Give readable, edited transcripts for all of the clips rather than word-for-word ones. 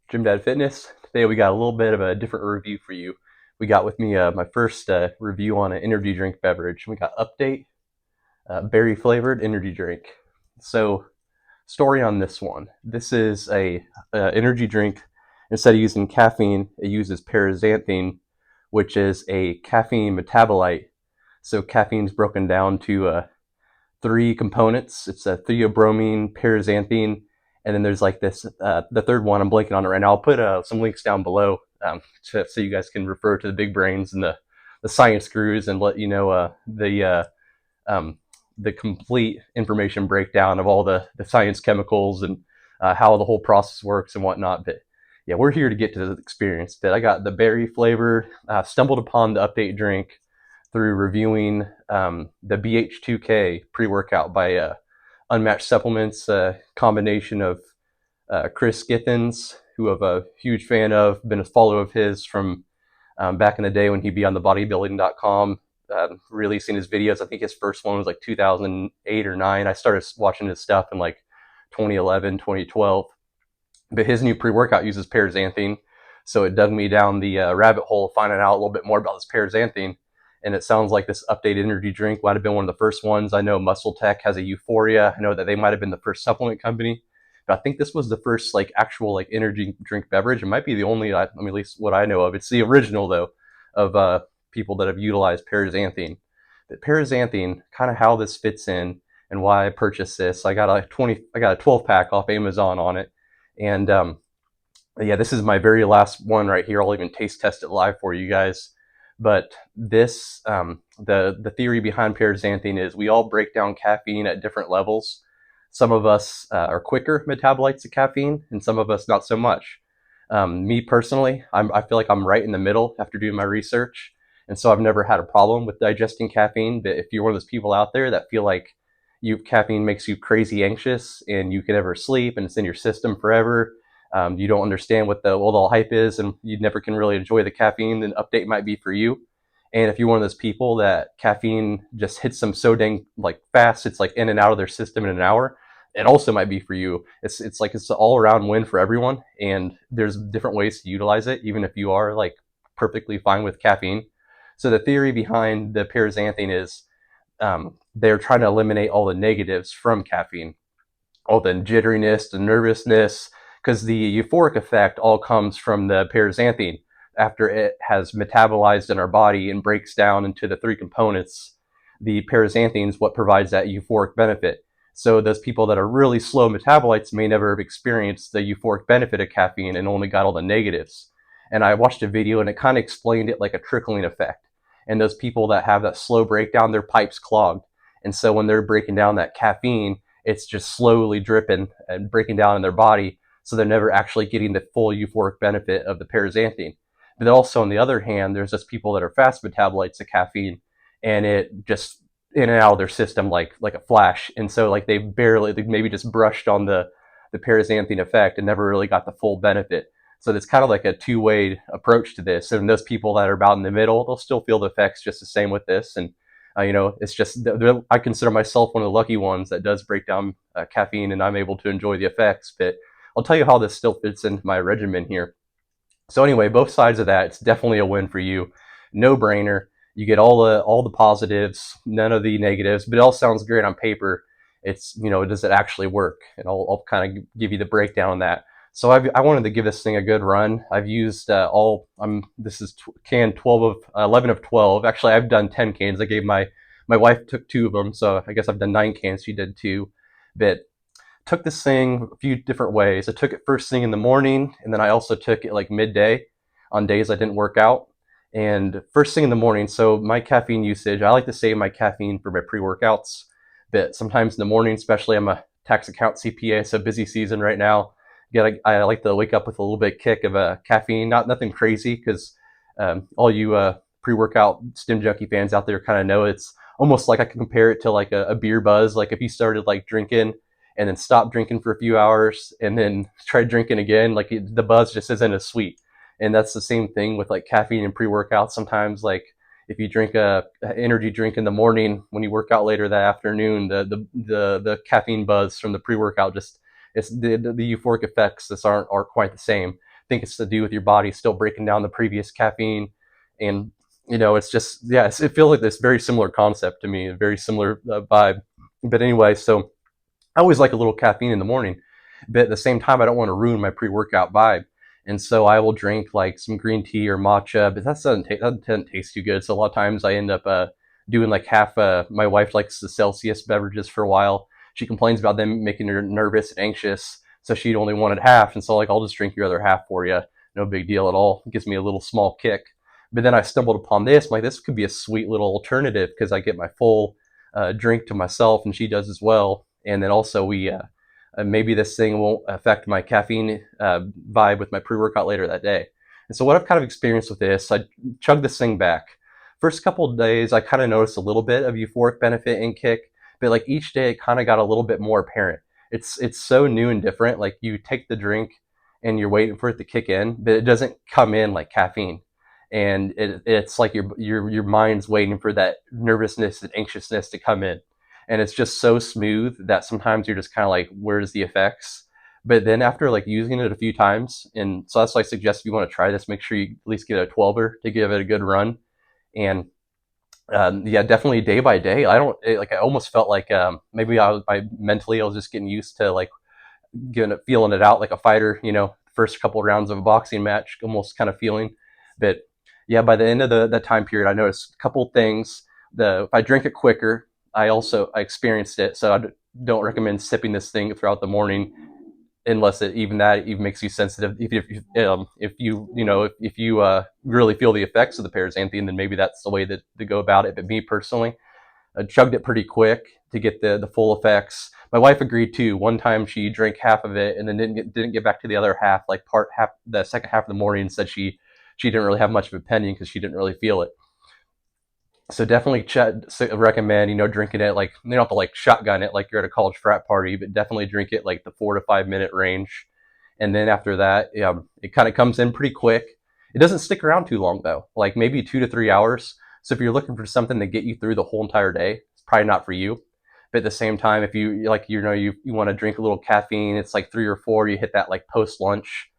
Gym Dad Fitness. Today we got a little bit of a different review for you. We got with me my first review on an energy drink beverage. We got Update berry flavored energy drink. So, story on this one. This is a energy drink. Instead of using caffeine, it uses paraxanthine, which is a caffeine metabolite. So caffeine is broken down to three components. It's a theobromine, paraxanthine, and then there's like this the third one. I'm blanking on it right now. I'll put some links down below so you guys can refer to the big brains and the science gurus and let you know um, the complete information breakdown of all the science chemicals and how the whole process works and whatnot. But yeah, we're here to get to the experience. But I got the berry flavored. Stumbled upon the Update drink through reviewing the BH2K pre-workout by Unmatched Supplements, a combination of Chris Githens, who I'm a huge fan of, been a follower of his from back in the day when he'd be on the bodybuilding.com releasing his videos. I think his first one was like 2008 or 9. I started watching his stuff in like 2011, 2012. But his new pre-workout uses paraxanthine, so it dug me down the rabbit hole finding out a little bit more about this paraxanthine. And it sounds like this Updated energy drink might have been one of the first ones. I know Muscle Tech has a Euphoria. I know that they might have been the first supplement company. But I think this was the first like actual like energy drink beverage. It might be the only, I mean, at least what I know of. It's the original though of people that have utilized paraxanthine. But paraxanthine, kind of how this fits in and why I purchased this. I got a 12 pack off Amazon on it, and yeah, this is my very last one right here. I'll even taste test it live for you guys. But this, the theory behind paraxanthine is we all break down caffeine at different levels. Some of us are quicker metabolites of caffeine, and some of us not so much. Me personally, I feel like I'm right in the middle after doing my research, and so I've never had a problem with digesting caffeine. But if you're one of those people out there that feel like caffeine makes you crazy anxious and you can never sleep and it's in your system forever, you don't understand what the all hype is, and you never can really enjoy the caffeine, then Update might be for you. And if you're one of those people that caffeine just hits them so dang like fast, it's like in and out of their system in an hour, it also might be for you. It's like it's an all around win for everyone, and there's different ways to utilize it, even if you are like perfectly fine with caffeine. So the theory behind the paraxanthine is they're trying to eliminate all the negatives from caffeine, all the jitteriness, the nervousness, because the euphoric effect all comes from the paraxanthine after it has metabolized in our body and breaks down into the three components. The paraxanthine is what provides that euphoric benefit. So those people that are really slow metabolites may never have experienced the euphoric benefit of caffeine and only got all the negatives. And I watched a video and it kind of explained it like a trickling effect. And those people that have that slow breakdown, their pipes clogged. And so when they're breaking down that caffeine, it's just slowly dripping and breaking down in their body. So they're never actually getting the full euphoric benefit of the paraxanthine. But also, on the other hand, there's just people that are fast metabolites of caffeine, and it just in and out of their system like a flash. And so like they maybe just brushed on the paraxanthine effect and never really got the full benefit. So it's kind of like a two-way approach to this. And those people that are about in the middle, they'll still feel the effects just the same with this. And it's just I consider myself one of the lucky ones that does break down caffeine, and I'm able to enjoy the effects. But I'll tell you how this still fits into my regimen here. So anyway, both sides of that, it's definitely a win for you. No brainer. You get all the positives, none of the negatives, but it all sounds great on paper. It's, does it actually work? And I'll kind of give you the breakdown on that. So I wanted to give this thing a good run. I've used this is can 11 of 12. Actually, I've done 10 cans. I gave my wife took 2 of them, so I guess I've done 9 cans. She did 2. But took this thing a few different ways. I took it first thing in the morning, and then I also took it like midday on days I didn't work out. And first thing in the morning, so my caffeine usage, I like to save my caffeine for my pre-workouts. But sometimes in the morning, especially I'm a tax account CPA, so busy season right now. I like to wake up with a little bit kick of caffeine, nothing crazy, because all you pre-workout stim junkie fans out there kind of know it's almost like I can compare it to like a beer buzz. Like if you started like drinking and then stopped drinking for a few hours and then tried drinking again, like the buzz just isn't as sweet. And that's the same thing with like caffeine and pre-workouts. Sometimes like if you drink a energy drink in the morning, when you work out later that afternoon, the caffeine buzz from the pre-workout just, it's the euphoric effects just aren't quite the same. think it's to do with your body still breaking down the previous caffeine. And it's just, yeah, it feels like this very similar concept to me, a very similar vibe. But anyway, so I always like a little caffeine in the morning, but at the same time, I don't want to ruin my pre-workout vibe. And so I will drink like some green tea or matcha, but that doesn't taste too good. So a lot of times I end up doing like half. My wife likes the Celsius beverages for a while. She complains about them making her nervous and anxious, so she'd only wanted half. And so like, I'll just drink your other half for you. No big deal at all. It gives me a little small kick. But then I stumbled upon this. I'm like, this could be a sweet little alternative because I get my full drink to myself, and she does as well. And then also we maybe this thing won't affect my caffeine vibe with my pre-workout later that day. And so what I've kind of experienced with this, I chugged this thing back. First couple of days, I kind of noticed a little bit of euphoric benefit and kick, but like each day, it kind of got a little bit more apparent. It's so new and different. Like you take the drink and you're waiting for it to kick in, but it doesn't come in like caffeine. And it's like your mind's waiting for that nervousness and anxiousness to come in, and it's just so smooth that sometimes you're just kind of like, where's the effects? But then after like using it a few times, and so that's why I suggest if you want to try this, make sure you at least get a 12er to give it a good run. And yeah, definitely day by day. I almost felt like maybe mentally I was just getting used to like feeling it out like a fighter, first couple rounds of a boxing match, almost kind of feeling. But yeah, by the end of the time period, I noticed a couple things. If I drink it quicker, I experienced it, so I don't recommend sipping this thing throughout the morning unless it even makes you sensitive. If you really feel the effects of the paraxanthine, then maybe that's the way to go about it. But me personally, I chugged it pretty quick to get the full effects. My wife agreed too. One time she drank half of it and then didn't get back to the other half, like the second half of the morning, and said she didn't really have much of a opinion because she didn't really feel it. So definitely recommend, drinking it like, you don't have to like shotgun it like you're at a college frat party, but definitely drink it like the 4 to 5 minute range. And then after that, it kind of comes in pretty quick. It doesn't stick around too long though, like maybe 2 to 3 hours. So if you're looking for something to get you through the whole entire day, it's probably not for you. But at the same time, if you like, you want to drink a little caffeine, it's like 3 or 4, you hit that like post lunch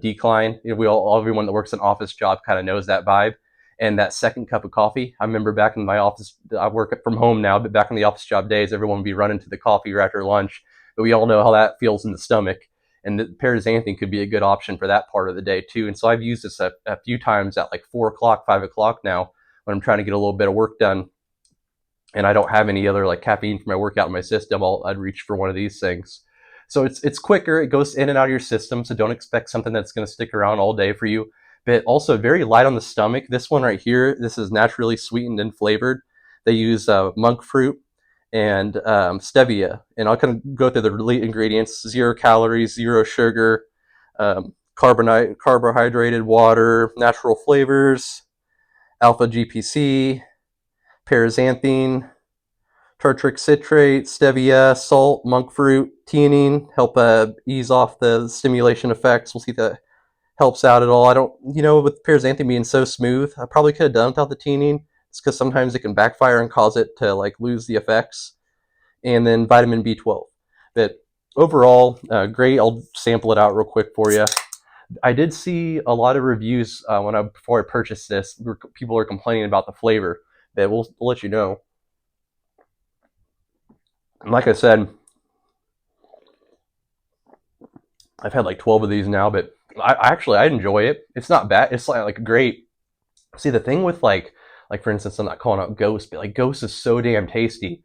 decline. Everyone that works an office job kind of knows that vibe. And that second cup of coffee, I remember back in my office, I work from home now, but back in the office job days, everyone would be running to the coffee right after lunch. But we all know how that feels in the stomach. And the paraxanthine could be a good option for that part of the day too. And so I've used this a few times at like 4 o'clock, 5 o'clock now when I'm trying to get a little bit of work done and I don't have any other like caffeine for my workout in my system. I'd reach for one of these things. So it's quicker. It goes in and out of your system. So don't expect something that's going to stick around all day for you. But also very light on the stomach. This one right here, this is naturally sweetened and flavored. They use monk fruit and stevia. And I'll kind of go through the ingredients: 0 calories, 0 sugar, carbohydrated water, natural flavors, alpha GPC, paraxanthine, tartric citrate, stevia, salt, monk fruit, theanine, help ease off the stimulation effects. We'll see if that helps out at all. I don't, with paraxanthine being so smooth, I probably could have done without the theanine. It's because sometimes it can backfire and cause it to like lose the effects. And then vitamin B12. But overall, great. I'll sample it out real quick for you. I did see a lot of reviews before I purchased this. People are complaining about the flavor. But we'll let you know. And like I said, I've had like 12 of these now, but I enjoy it. It's not bad. It's like great. See, the thing with like for instance, I'm not calling out Ghost, but like Ghost is so damn tasty.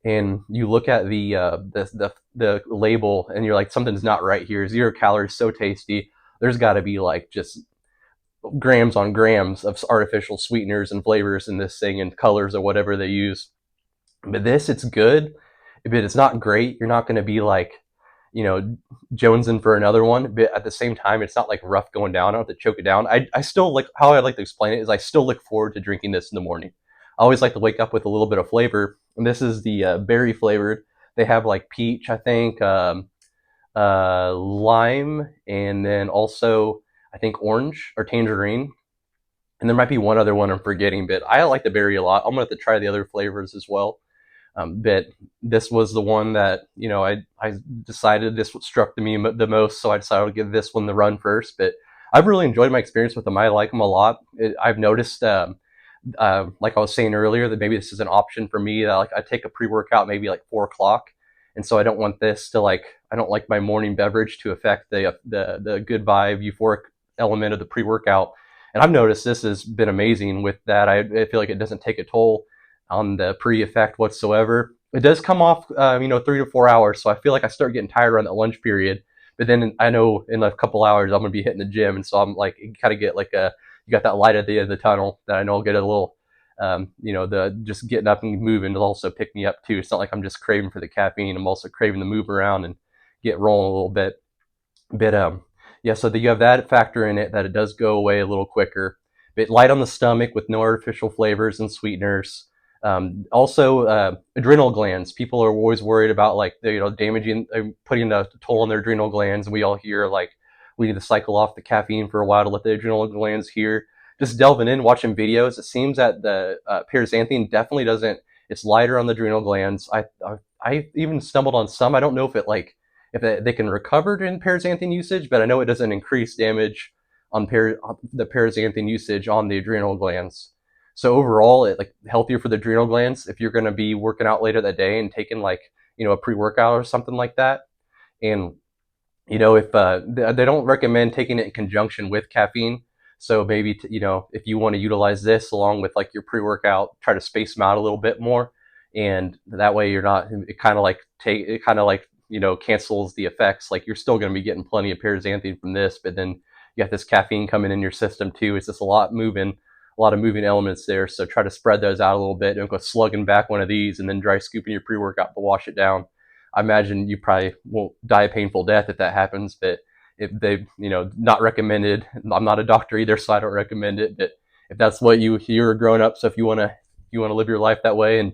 And you look at the label and you're like, something's not right here. 0 calories, so tasty. There's got to be like just grams on grams of artificial sweeteners and flavors in this thing and colors or whatever they use. But it's good, but it's not great. You're not going to be like, jonesing for another one. But at the same time, it's not like rough going down. I don't have to choke it down. I still like, how I like to explain it is I still look forward to drinking this in the morning. I always like to wake up with a little bit of flavor. And this is the berry flavored. They have like peach, I think, lime, and then also I think orange or tangerine. And there might be one other one I'm forgetting, but I like the berry a lot. I'm gonna have to try the other flavors as well. But this was the one that I decided this struck me the most, so I decided to give this one the run first. But I've really enjoyed my experience with them. I like them a lot. I've noticed, like I was saying earlier, that maybe this is an option for me. That like I take a pre-workout maybe like 4 o'clock, and so I don't want this to like I don't like my morning beverage to affect the good vibe euphoric element of the pre-workout. And I've noticed this has been amazing with that. I feel like it doesn't take a toll on the pre-effect whatsoever. It does come off, 3 to 4 hours, so I feel like I start getting tired around that lunch period. But then I know in a couple hours I'm gonna be hitting the gym, and so I'm like, you kind of get like a you got that light at the end of the tunnel that I know will get a little, the just getting up and moving will also pick me up too. It's not like I'm just craving for the caffeine. I'm also craving to move around and get rolling a little bit. But yeah, so that you have that factor in it that it does go away a little quicker. But light on the stomach with no artificial flavors and sweeteners. Also, adrenal glands. People are always worried about like damaging, putting a toll on their adrenal glands. And we all hear like we need to cycle off the caffeine for a while to let the adrenal glands hear. Just delving in, watching videos, it seems that the paraxanthine definitely doesn't. It's lighter on the adrenal glands. I even stumbled on some. I don't know if it like if they can recover in paraxanthine usage, but I know it doesn't increase damage on the paraxanthine usage on the adrenal glands. So overall, it like healthier for the adrenal glands if you're going to be working out later that day and taking like a pre-workout or something like that. And if they don't recommend taking it in conjunction with caffeine. So maybe if you want to utilize this along with like your pre-workout, try to space them out a little bit more, and that way you're not. It kind of like cancels the effects. Like you're still going to be getting plenty of paraxanthine from this, but then you got this caffeine coming in your system too. It's just a lot of moving elements there. So try to spread those out a little bit. Don't go slugging back one of these and then dry scooping your pre-workout to wash it down. I imagine you probably won't die a painful death if that happens, but if they, not recommended. I'm not a doctor either, so I don't recommend it. But if that's what you're growing up, so if you want to live your life that way and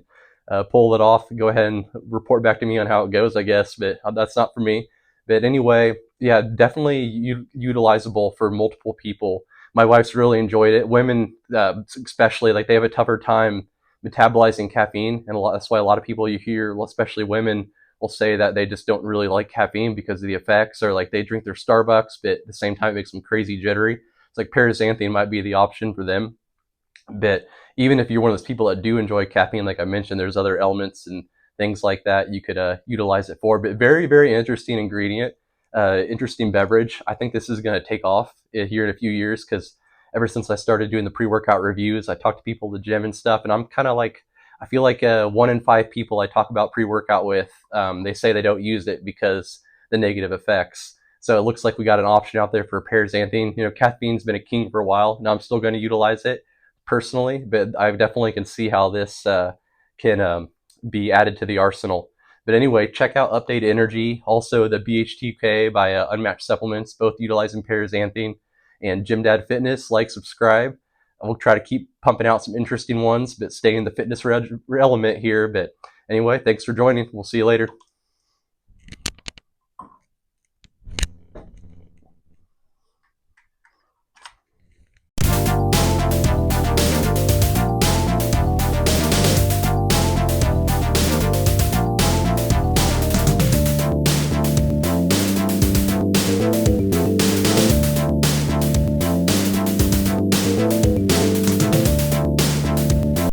pull it off, go ahead and report back to me on how it goes, I guess. But that's not for me. But anyway, yeah, definitely utilizable for multiple people. My wife's really enjoyed it. Women, especially, like they have a tougher time metabolizing caffeine, and that's why a lot of people you hear, well, especially women, will say that they just don't really like caffeine because of the effects, or like they drink their Starbucks, but at the same time it makes them crazy jittery. It's like paraxanthine might be the option for them. But even if you're one of those people that do enjoy caffeine, like I mentioned, there's other elements and things like that you could utilize it for. But very, very interesting ingredient, interesting beverage. I think this is going to take off here in a few years because ever since I started doing the pre-workout reviews, I talk to people at the gym and stuff, and I'm kind of like, I feel like 1 in 5 people I talk about pre-workout with, they say they don't use it because the negative effects. So it looks like we got an option out there for paraxanthine. Caffeine's been a king for a while. Now I'm still going to utilize it personally, but I definitely can see how this can be added to the arsenal. But anyway, check out Update Energy, also the BHTK by Unmatched Supplements, both utilizing paraxanthine, and Gym Dad Fitness. Like, subscribe. We'll try to keep pumping out some interesting ones, but stay in the fitness element here. But anyway, thanks for joining. We'll see you later.